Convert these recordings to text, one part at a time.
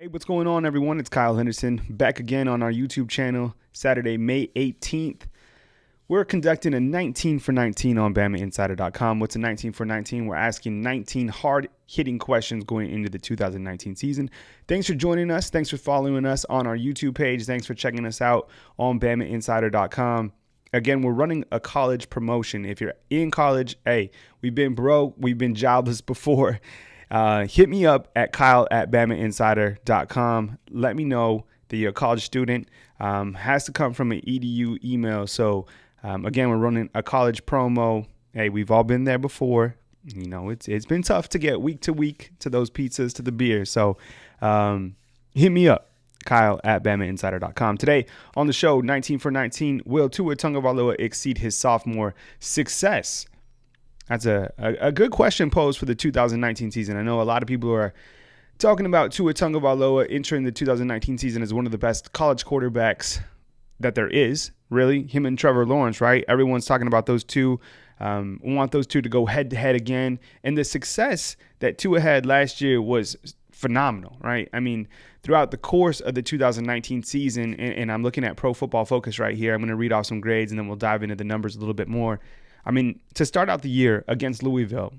Hey, what's going on, everyone? It's Kyle Henderson back again on our YouTube channel, Saturday, May 18th. We're conducting a 19 for 19 on BamaInsider.com. What's a 19 for 19? We're asking 19 hard-hitting questions going into the 2019 season. Thanks for joining us. Thanks for following us on our YouTube page. Thanks for checking us out on BamaInsider.com. Again, we're running a college promotion. If you're in college, hey, we've been broke, we've been jobless before. Hit me up at kyle@BamaInsider.com. Let me know that you're a college student. Has to come from an EDU email. So, again, we're running a college promo. Hey, we've all been there before. You know, it's been tough to get week to week to those pizzas, to the beer. So, hit me up, kyle@BamaInsider.com. Today on the show, 19 for 19, will Tua Tagovailoa exceed his sophomore success? That's a good question posed for the 2019 season. I know a lot of people are talking about Tua Tagovailoa entering the 2019 season as one of the best college quarterbacks that there is, really. Him and Trevor Lawrence, right? Everyone's talking about those two. We want those two to go head-to-head again. And the success that Tua had last year was phenomenal, right? I mean, throughout the course of the 2019 season, and I'm looking at Pro Football Focus right here. I'm going to read off some grades, and then we'll dive into the numbers a little bit more. I mean, to start out the year against Louisville,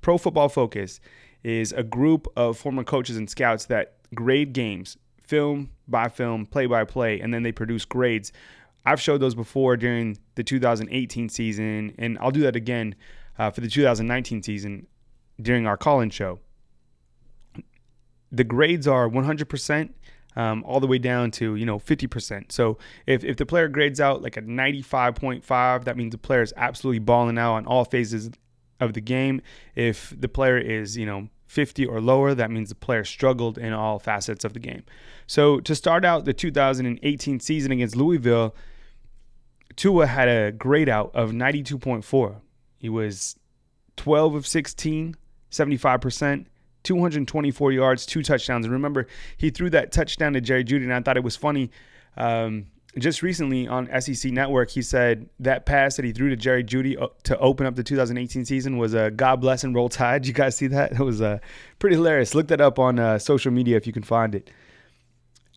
Pro Football Focus is a group of former coaches and scouts that grade games, film by film, play by play, and then they produce grades. I've showed those before during the 2018 season, and I'll do that again for the 2019 season during our call-in show. The grades are 100%. All the way down to, 50%. So if the player grades out like a 95.5, that means the player is absolutely balling out on all phases of the game. If the player is, 50 or lower, that means the player struggled in all facets of the game. So to start out the 2018 season against Louisville, Tua had a grade out of 92.4. He was 12 of 16, 75%. 224 yards, 2 touchdowns. And remember, he threw that touchdown to Jerry Jeudy, and I thought it was funny. Just recently on SEC Network, he said that pass that he threw to Jerry Jeudy to open up the 2018 season was a God bless and roll tide. Did you guys see that? It was pretty hilarious. Look that up on social media if you can find it.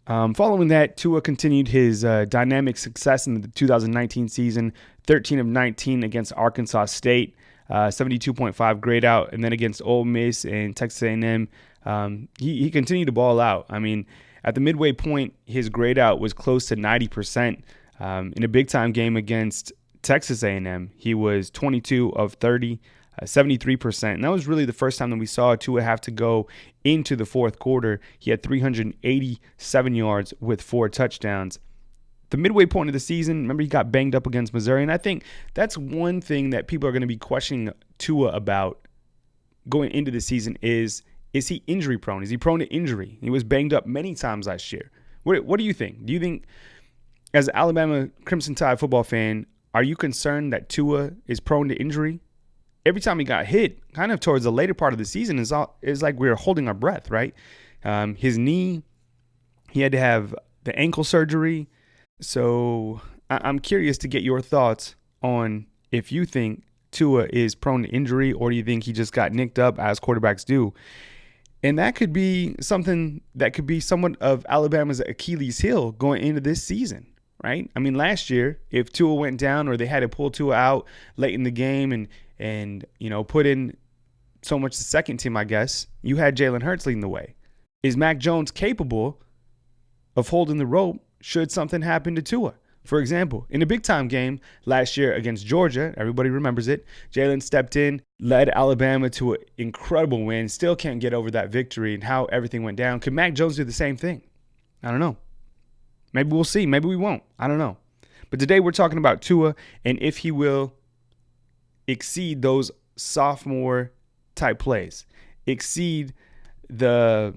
Following that, Tua continued his dynamic success in the 2019 season, 13 of 19 against Arkansas State. 72.5 grade out, and then against Ole Miss and Texas A&M, he continued to ball out. I mean, at the midway point, his grade out was close to 90%. In a big-time game against Texas A&M, he was 22 of 30, 73%. And that was really the first time that we saw Tua have to go into the fourth quarter. He had 387 yards with 4 touchdowns. The midway point of the season, remember, he got banged up against Missouri, and I think that's one thing that people are going to be questioning Tua about going into the season is he injury prone? Is he prone to injury? He was banged up many times last year. What do you think? Do you think, as an Alabama Crimson Tide football fan, are you concerned that Tua is prone to injury? Every time he got hit, kind of towards the later part of the season, is like we were holding our breath, right? His knee, he had to have the ankle surgery. So I'm curious to get your thoughts on if you think Tua is prone to injury, or do you think he just got nicked up as quarterbacks do? And that could be something that could be somewhat of Alabama's Achilles heel going into this season, right? I mean, last year, if Tua went down or they had to pull Tua out late in the game and put in so much the second team, I guess, you had Jalen Hurts leading the way. Is Mac Jones capable of holding the rope should something happen to Tua? For example, in a big-time game last year against Georgia, everybody remembers it, Jalen stepped in, led Alabama to an incredible win, still can't get over that victory and how everything went down. Could Mac Jones do the same thing? I don't know. Maybe we'll see. Maybe we won't. I don't know. But today we're talking about Tua and if he will exceed those sophomore-type plays, exceed the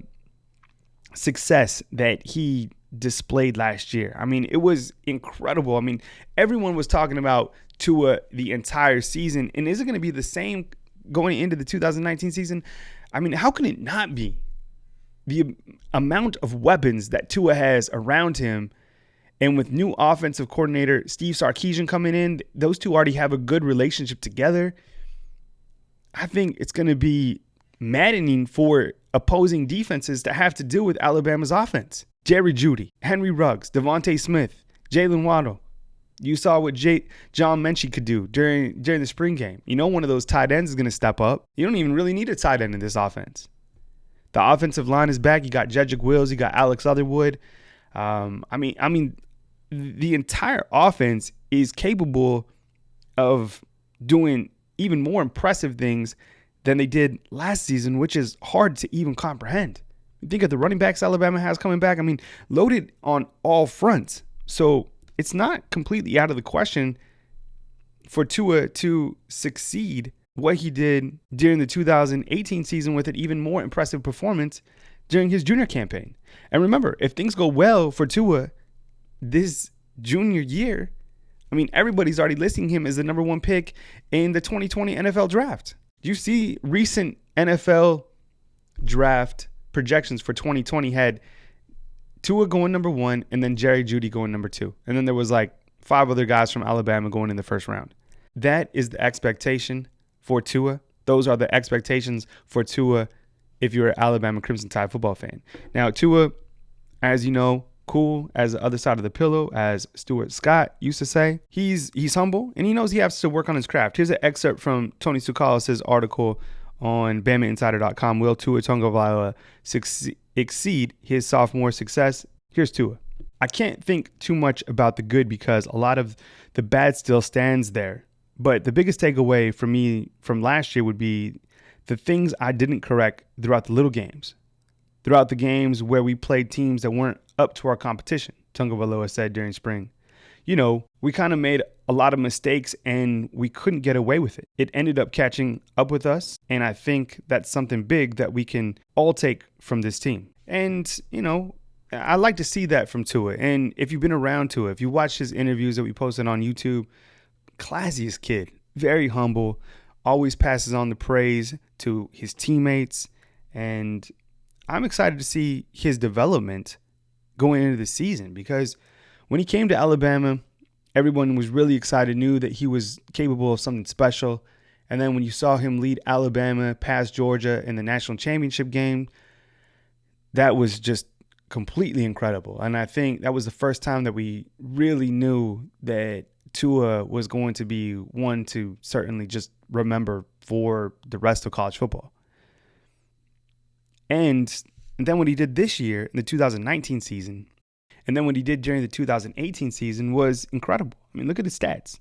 success that he displayed last year. I mean, it was incredible. I mean, everyone was talking about Tua the entire season. And is it going to be the same going into the 2019 season? I mean, how can it not be? The amount of weapons that Tua has around him, and with new offensive coordinator Steve Sarkisian coming in, those two already have a good relationship together. I think it's going to be maddening for opposing defenses that have to deal with Alabama's offense. Jerry Jeudy, Henry Ruggs, Devontae Smith, Jalen Waddle. You saw what John Mechie could do during the spring game. You know one of those tight ends is going to step up. You don't even really need a tight end in this offense. The offensive line is back. You got Jedrick Wills. You got Alex Leatherwood. I mean, the entire offense is capable of doing even more impressive things than they did last season, which is hard to even comprehend. You think of the running backs Alabama has coming back. I mean, loaded on all fronts. So it's not completely out of the question for Tua to succeed what he did during the 2018 season with an even more impressive performance during his junior campaign. And remember, if things go well for Tua this junior year, I mean, everybody's already listing him as the number 1 pick in the 2020 NFL draft. You see recent NFL draft projections for 2020 had Tua going number 1 and then Jerry Jeudy going number 2. And then there was like 5 other guys from Alabama going in the first round. That is the expectation for Tua. Those are the expectations for Tua if you're an Alabama Crimson Tide football fan. Now, Tua, as you know, cool as the other side of the pillow, as Stuart Scott used to say. He's humble, and he knows he has to work on his craft. Here's an excerpt from Tony Tsoukalos' article on BamaInsider.com. Will Tua Tagovailoa exceed his sophomore success? Here's Tua. I can't think too much about the good because a lot of the bad still stands there. But the biggest takeaway for me from last year would be the things I didn't correct throughout the little games. Throughout the games where we played teams that weren't up to our competition, Tagovailoa said during spring. You know, we kind of made a lot of mistakes and we couldn't get away with it. It ended up catching up with us, and I think that's something big that we can all take from this team. And, you know, I like to see that from Tua. And if you've been around Tua, if you watch his interviews that we posted on YouTube, classiest kid, very humble, always passes on the praise to his teammates. And I'm excited to see his development going into the season because when he came to Alabama, everyone was really excited, knew that he was capable of something special. And then when you saw him lead Alabama past Georgia in the national championship game, that was just completely incredible. And I think that was the first time that we really knew that Tua was going to be one to certainly just remember for the rest of college football. And then what he did this year in the 2019 season, and then what he did during the 2018 season was incredible. I mean, look at his stats.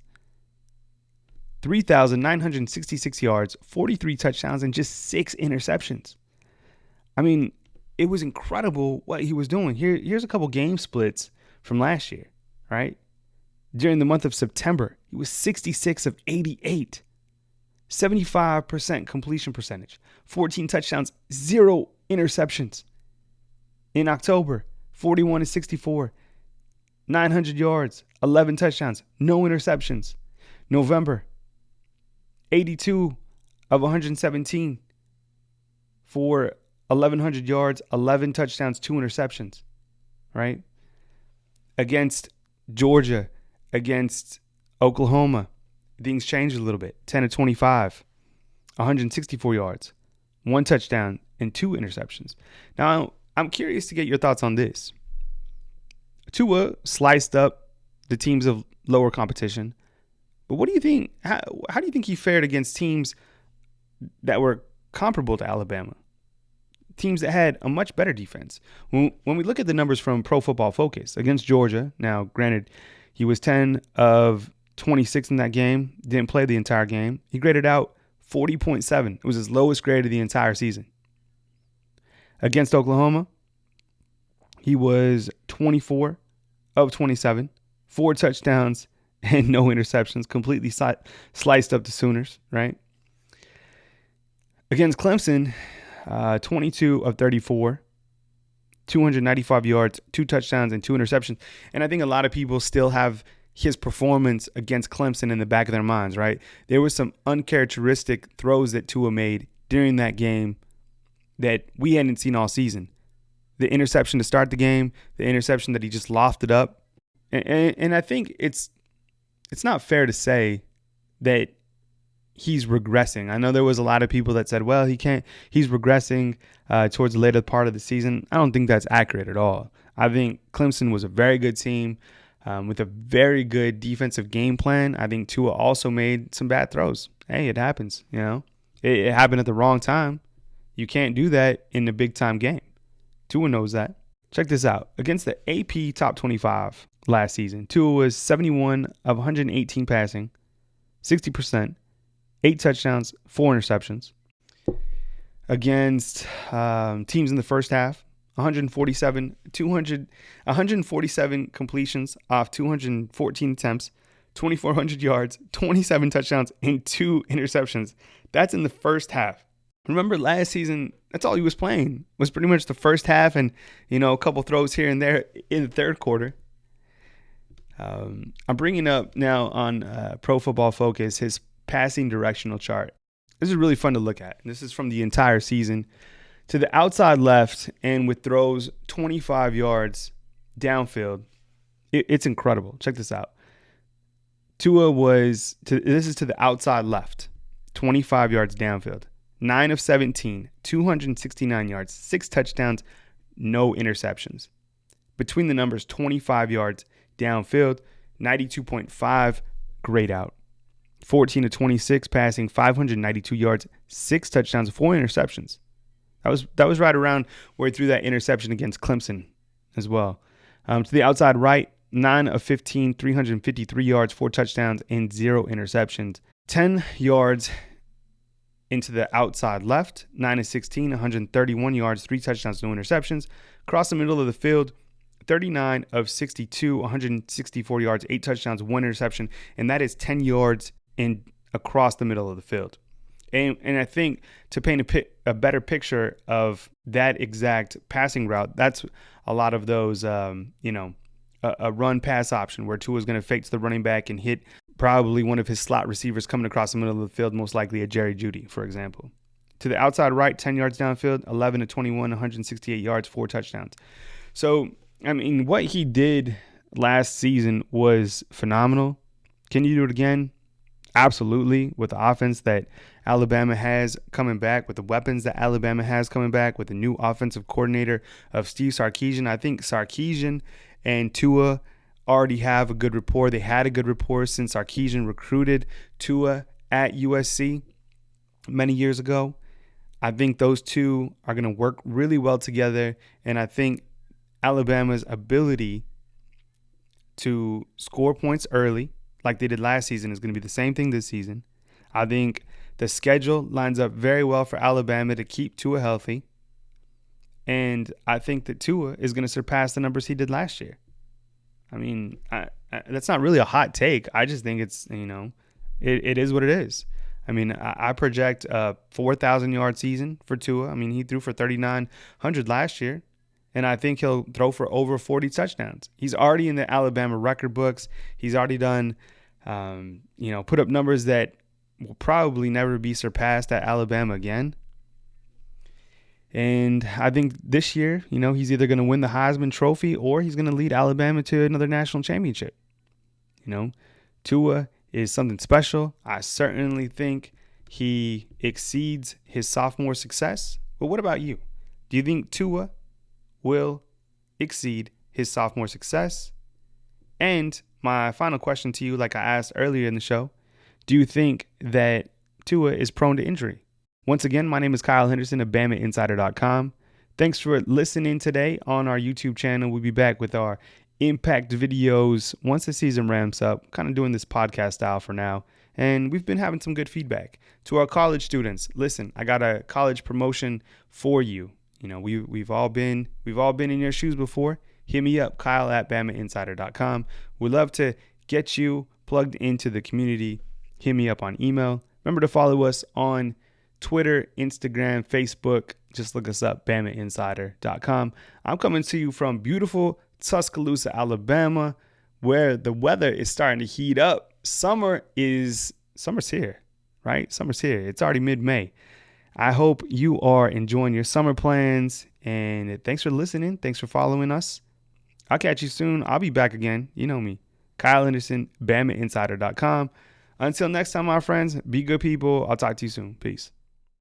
3,966 yards, 43 touchdowns, and just 6 interceptions. I mean, it was incredible what he was doing. Here's a couple game splits from last year, right? During the month of September, he was 66 of 88, 75% completion percentage, 14 touchdowns, 0 interceptions. In October, 41 of 64, 900 yards, 11 touchdowns, no interceptions. November, 82 of 117 for 1,100 yards, 11 touchdowns, 2 interceptions, right? Against Georgia, against Oklahoma, things changed a little bit. 10 of 25, 164 yards, 1 touchdown, and 2 interceptions. Now, I'm curious to get your thoughts on this. Tua sliced up the teams of lower competition, but what do you think? How do you think he fared against teams that were comparable to Alabama? Teams that had a much better defense. When we look at the numbers from Pro Football Focus against Georgia, now granted, he was 10 of 26 in that game, didn't play the entire game. He graded out 40.7. It was his lowest grade of the entire season. Against Oklahoma, he was 24 of 27, 4 touchdowns and no interceptions, completely sliced up the Sooners, right? Against Clemson, 22 of 34, 295 yards, 2 touchdowns, and 2 interceptions. And I think a lot of people still have his performance against Clemson in the back of their minds, right? There were some uncharacteristic throws that Tua made during that game that we hadn't seen all season. The interception to start the game, the interception that he just lofted up. And I think it's not fair to say that he's regressing. I know there was a lot of people that said, well, he's regressing towards the later part of the season. I don't think that's accurate at all. I think Clemson was a very good team with a very good defensive game plan. I think Tua also made some bad throws. Hey, it happens, It happened at the wrong time. You can't do that in a big-time game. Tua knows that. Check this out. Against the AP Top 25 last season, Tua was 71 of 118 passing, 60%, 8 touchdowns, 4 interceptions. Against teams in the first half, 147 completions off 214 attempts, 2,400 yards, 27 touchdowns, and 2 interceptions. That's in the first half. Remember last season, that's all he was playing, was pretty much the first half and, a couple throws here and there in the third quarter. I'm bringing up now on Pro Football Focus his passing directional chart. This is really fun to look at. This is from the entire season. To the outside left and with throws 25 yards downfield, it's incredible. Check this out. Tua this is to the outside left, 25 yards downfield. 9 of 17, 269 yards, 6 touchdowns, no interceptions. Between the numbers, 25 yards downfield, 92.5, grade out. 14 of 26 passing, 592 yards, 6 touchdowns, 4 interceptions. That was right around where he threw that interception against Clemson as well. To the outside right, 9 of 15, 353 yards, 4 touchdowns, and 0 interceptions. 10 yards into the outside left, 9 of 16, 131 yards, 3 touchdowns, no interceptions. Across the middle of the field, 39 of 62, 164 yards, 8 touchdowns, 1 interception, and that is 10 yards across the middle of the field. And I think to paint a better picture of that exact passing route, that's a lot of those, a run-pass option where Tua is going to fake to the running back and hit probably one of his slot receivers coming across the middle of the field, most likely a Jerry Jeudy, for example. To the outside right, 10 yards downfield, 11 of 21, 168 yards, 4 touchdowns. So, what he did last season was phenomenal. Can you do it again? Absolutely. With the offense that Alabama has coming back, with the weapons that Alabama has coming back, with the new offensive coordinator of Steve Sarkisian. I think Sarkisian and Tua already have a good rapport. They had a good rapport since Sarkisian recruited Tua at USC many years ago. I think those two are going to work really well together, and I think Alabama's ability to score points early, like they did last season, is going to be the same thing this season. I think the schedule lines up very well for Alabama to keep Tua healthy, and I think that Tua is going to surpass the numbers he did last year. That's not really a hot take. I just think it's, it is what it is. I project a 4,000-yard season for Tua. He threw for 3,900 last year, and I think he'll throw for over 40 touchdowns. He's already in the Alabama record books. He's already done, put up numbers that will probably never be surpassed at Alabama again. And I think this year, he's either going to win the Heisman Trophy or he's going to lead Alabama to another national championship. Tua is something special. I certainly think he exceeds his sophomore success. But what about you? Do you think Tua will exceed his sophomore success? And my final question to you, like I asked earlier in the show, do you think that Tua is prone to injury? Once again, my name is Kyle Henderson of BamaInsider.com. Thanks for listening today on our YouTube channel. We'll be back with our impact videos once the season ramps up, kind of doing this podcast style for now. And we've been having some good feedback. To our college students, listen, I got a college promotion for you. We've all been in your shoes before. Hit me up, Kyle at BamaInsider.com. We'd love to get you plugged into the community. Hit me up on email. Remember to follow us on Twitter, Instagram, Facebook. Just look us up, BamaInsider.com. I'm coming to you from beautiful Tuscaloosa, Alabama, where the weather is starting to heat up. Summer's here, right? Summer's here. It's already mid-May. I hope you are enjoying your summer plans, and thanks for listening. Thanks for following us. I'll catch you soon. I'll be back again. You know me. Kyle Henderson, BamaInsider.com. Until next time, my friends, be good people. I'll talk to you soon. Peace.